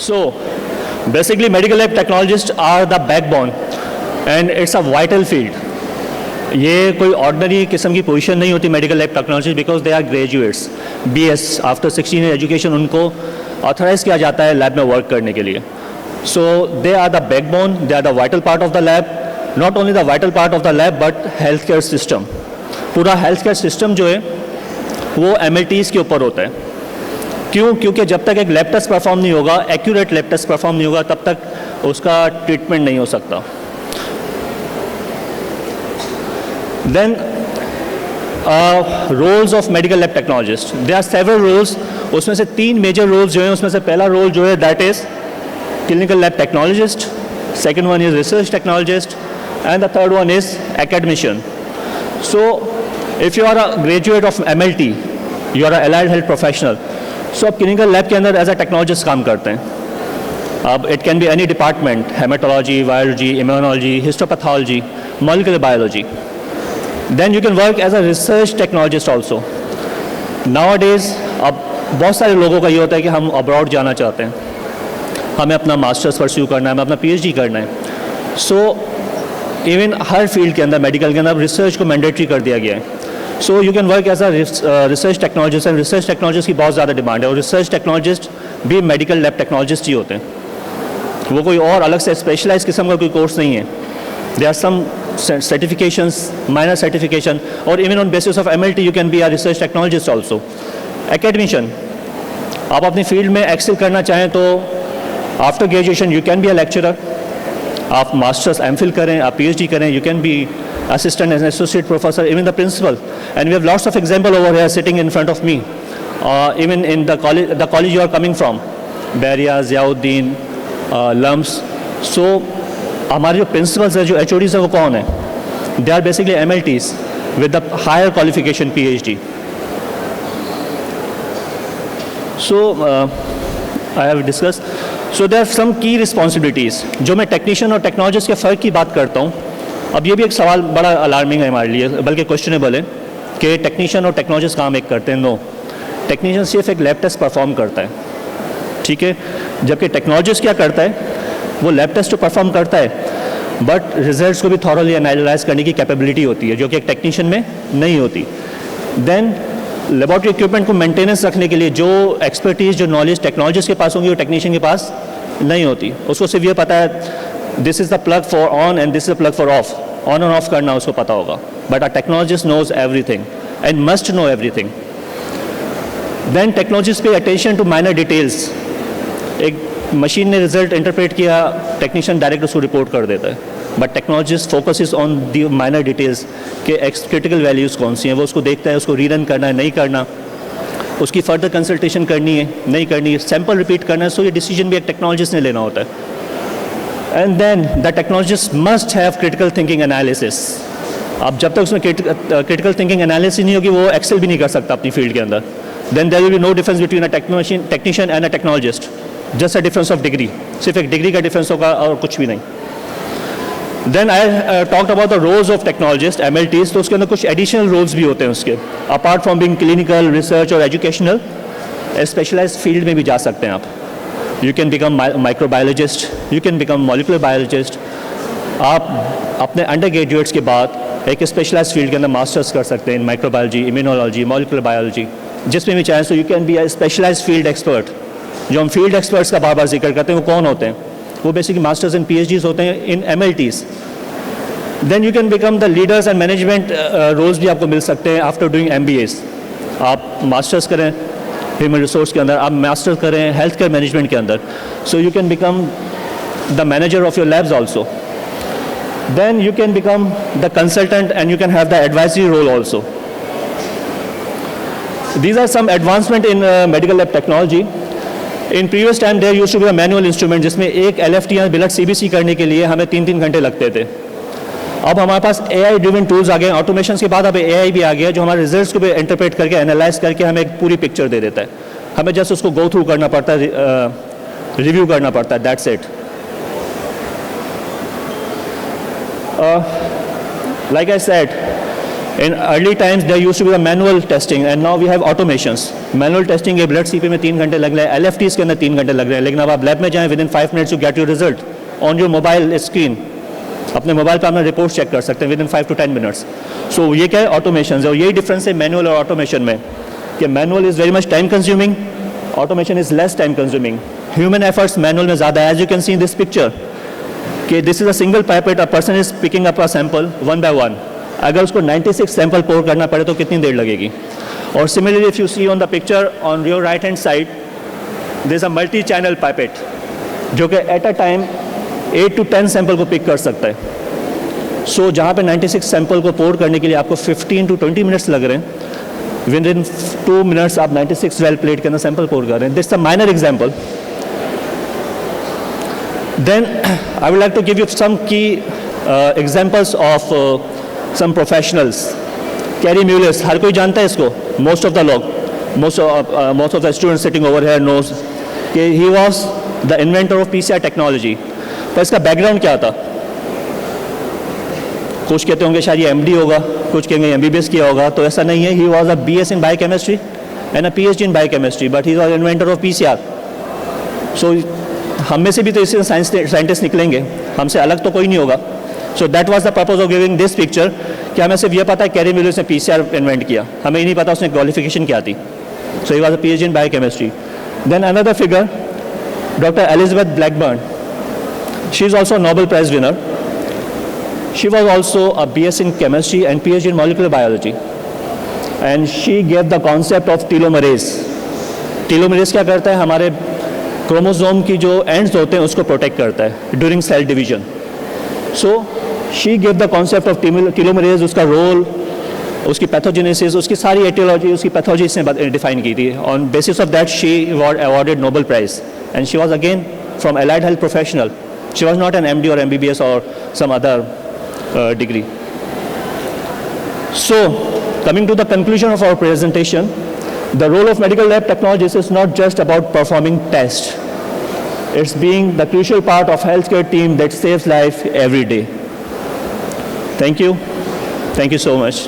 So basically medical lab technologists are the backbone and it's a vital field. ये कोई ordinary किस्म की position नहीं होती medical lab technology, because they are graduates BS after 16 year education उनको authorize किया जाता है लैब में वर्क करने के लिए. So they are the backbone, they are the vital part of the lab. Not only the vital part of the lab but health care system. पूरा health care system जो है वो MLTs के ऊपर होता है. क्यों? क्योंकि जब तक एक लैब टेस्ट परफॉर्म नहीं होगा, एक्यूरेट लैब टेस्ट परफॉर्म नहीं होगा, तब तक उसका ट्रीटमेंट नहीं हो सकता. Then roles of medical lab technologist. There are several roles. उसमें से 3 मेजर रोल्स जो हैं, उसमें से पहला रोल जो है that is clinical lab technologist, second one is research technologist and the third one is academician. So if you are a graduate of MLT, you are a allied health professional, so आप clinical lab के अंदर as a technologist काम करते हैं. अब it can be any department, haematology, virology, immunology, histopathology, molecular biology. Then you can work as a research technologist also. Nowadays अब बहुत सारे लोगों का ये होता है कि हम अब्रॉड जाना चाहते हैं, हमें अपना मास्टर्स परस्यू करना है, हमें अपना PhD करना है. सो इवन हर फील्ड के अंदर, मेडिकल के अंदर रिसर्च को मैंडेटरी कर दिया गया है. So you can work as a research technologist and research technologist की बहुत ज़्यादा डिमांड है. और रिसर्च टेक्नोलॉजिस्ट भी मेडिकल लैब टेक्नोलॉजिस्ट ही होते हैं, वो कोई और अलग से स्पेशलाइज किस्म का कोई कोर्स नहीं है. There are some certifications, minor certification, or even on basis of MLT you can be a research technologist also. Academician, आप अपनी फील्ड में एक्सेल करना चाहें तो after graduation you can be a lecturer. आप मास्टर्स MPhil करें, आप PhD करें, you can be assistant as associate professor, even the principal. And we have lots of example over here sitting in front of me, even in the college you are coming from, Bahria, Ziauddin, LUMS. So हमारे जो principles है, जो HODs है, वो कौन है? They are basically MLTs with the higher qualification PhD. So I have discuss. So there are some key responsibilities. जो मैं टेक्नीशियन और टेक्नोलॉजिस्ट के फ़र्क की बात करता हूँ, अब ये भी एक सवाल बड़ा अलार्मिंग है हमारे लिए, बल्कि क्वेश्चनेबल है कि टेक्नीशियन और टेक्नोलॉजिस्ट काम एक करते हैं. नो, टेक्नीशियन सिर्फ एक लैब टेस्ट परफॉर्म करता है, ठीक है, जबकि टेक्नोलॉजिस्ट क्या करता है, वो लैब टेस्ट तो परफॉर्म करता है बट रिजल्ट्स को भी थॉरली एनालाइज करने की कैपेबिलिटी होती है, जो कि एक टेक्नीशियन में नहीं होती. देन लेबॉर्ट्री इक्विपमेंट को मेंटेनेंस रखने के लिए जो एक्सपर्टीज़, जो नॉलेज टेक्नोलॉजिस्ट के पास होंगी, वो टेक्नीशियन के पास नहीं होती. उसको सिर्फ ये पता है this is the plug for on and this is the plug for off, on and off करना उसको पता होगा. But a technologist knows everything and must know everything. Then technologist pay attention to minor details. एक machine ने result interpret किया, technician direct उसको report कर देता है, but technologist focuses on the minor details के क्रिटिकल वैल्यूज़ कौन सी हैं, वो उसको देखता है, उसको रीरन करना है, नहीं करना, उसकी फर्दर कंसल्टेशन करनी है, नहीं करनी है, सैम्पल रिपीट करना है. सो ये डिसीजन भी एक टेक्नोलॉजिस्ट ने लेना होता है. And then the technologist must have critical thinking analysis. अब जब तक उसमें क्रिटिकल थिंकिंग एनालिसिस नहीं होगी, वो एक्सेल भी नहीं कर सकता अपनी फील्ड के अंदर. Then there will be no difference between a technician and a technologist, just a difference of degree. सिर्फ एक डिग्री का डिफरेंस होगा और कुछ भी नहीं. Then I talked about the roles of technologist, MLTs. तो उसके अंदर कुछ एडिशनल रोल्स भी होते हैं उसके, apart from being clinical, research और एजुकेशनल. स्पेशलाइज्ड फील्ड में भी जा सकते हैं आप. You can become microbiologist, you can become molecular biologist. आप अपने अंडर ग्रेजुएट्स के बाद एक स्पेशलाइज्ड फील्ड के अंदर मास्टर्स कर सकते हैं in microbiology, immunology, molecular biology, जिसमें भी चाहें. So you can be a specialised field expert. जो हम फील्ड एक्सपर्ट्स का बार बार जिक्र करते हैं, वो कौन होते हैं? वो बेसिकली मास्टर्स एंड PhDs होते हैं in MLTs. Then you can become the leaders and management roles भी आपको मिल सकते हैं आफ्टर डूइंग MBAs. आप मास्टर्स करें ह्यूमन रिसोर्स के अंदर, आप मास्टर्स करें हेल्थ केयर मैनेजमेंट के अंदर, so you can become the manager of your labs also. Then you can become the consultant and you can have the advisory role also. These are some advancement in medical lab technology. In previous time there used to be a manual instrument जिसमें एक LFT या blood CBC करने के लिए हमें 3-3 घंटे लगते थे. अब हमारे पास AI ड्रिवन टूल्स आ गए, ऑटोमेशन के बाद अब AI भी आ गया जो हमारे रिजल्ट्स को भी इंटरप्रेट करके एनालाइज करके हमें एक पूरी पिक्चर दे देता है. हमें जस्ट उसको गो थ्रू करना पड़ता है, रिव्यू करना पड़ता है, that's it. like I said, In early times, there used to be the manual testing, and now we have automations. Manual testing के blood CP में 3 घंटे लग रहे हैं, LFTs के अंदर 3 घंटे लग रहे हैं, लेकिन अब आप लैब में जाएं, within 5 minutes you get your result on your mobile screen. अपने मोबाइल पर अपना रिपोर्ट चेक कर सकते हैं within 5 to 10 minutes. So ये क्या है, ऑटोमेशन है, और यही डिफरेंस है मैनुअल और ऑटोमेशन में, कि manual is very much time consuming, automation is less time consuming. Human efforts manual में ज़्यादा है. As you can see in this picture कि this is a single pipette, a person is picking up a sample one by one. अगर उसको 96 sample पोर करना पड़े तो कितनी देर लगेगी. और similarly if you see on the picture on your right hand side, this is a multi channel pipette जो कि at a time 8 to 10 sample को पिक कर सकता है. सो जहाँ पे 96 सैंपल को पोर करने के लिए आपको 15 to 20 मिनट्स लग रहे हैं, विद इन 2 मिनट्स आप 96 वेल प्लेट के अंदर सैंपल पोर कर रहे हैं. This is a minor example. Then I would like to give you some key examples of some professionals. Kary Mullis, हर कोई जानता है इसको, मोस्ट ऑफ द लोग, most of the students sitting over here knows कि he was the inventor of PCR technology. पर इसका background क्या था? कुछ कहते होंगे शायद ये एमडी होगा, कुछ कहेंगे एमबीबीएस किया होगा. तो ऐसा नहीं है. He was a BS in biochemistry and a PhD in biochemistry, but he was inventor of PCR. So हम में से भी तो इससे साइंटिस्ट निकलेंगे, हमसे अलग तो कोई नहीं होगा. So that was the purpose of giving this picture कि हमें सिर्फ ये पता है कैरी म्यूलर ने पीसीआर इन्वेंट किया, हमें ही नहीं पता उसने क्वालिफिकेशन क्या थी. So he was a PhD in biochemistry. Then another figure, doctor Elizabeth Blackburn. She is also Nobel prize winner. She was also a BS in chemistry and PhD in molecular biology, and she gave the concept of telomerase. Telomerase क्या करता है? हमारे chromosome की जो ends होते हैं उसको protect करता है during cell division. So she gave the concept of telomerase, उसका रोल, उसकी पैथोजेनेसिस, उसकी सारी एटियोलॉजी, उसकी पैथोलॉजी इसने डिफाइन की थी. On basis of that she awarded Nobel prize, and she was again from allied health professional. She was not an MD or MBBS or some other degree. So, coming to the conclusion of our presentation, the role of medical lab technologists is not just about performing tests. It's being the crucial part of healthcare team that saves life every day. Thank you. Thank you so much.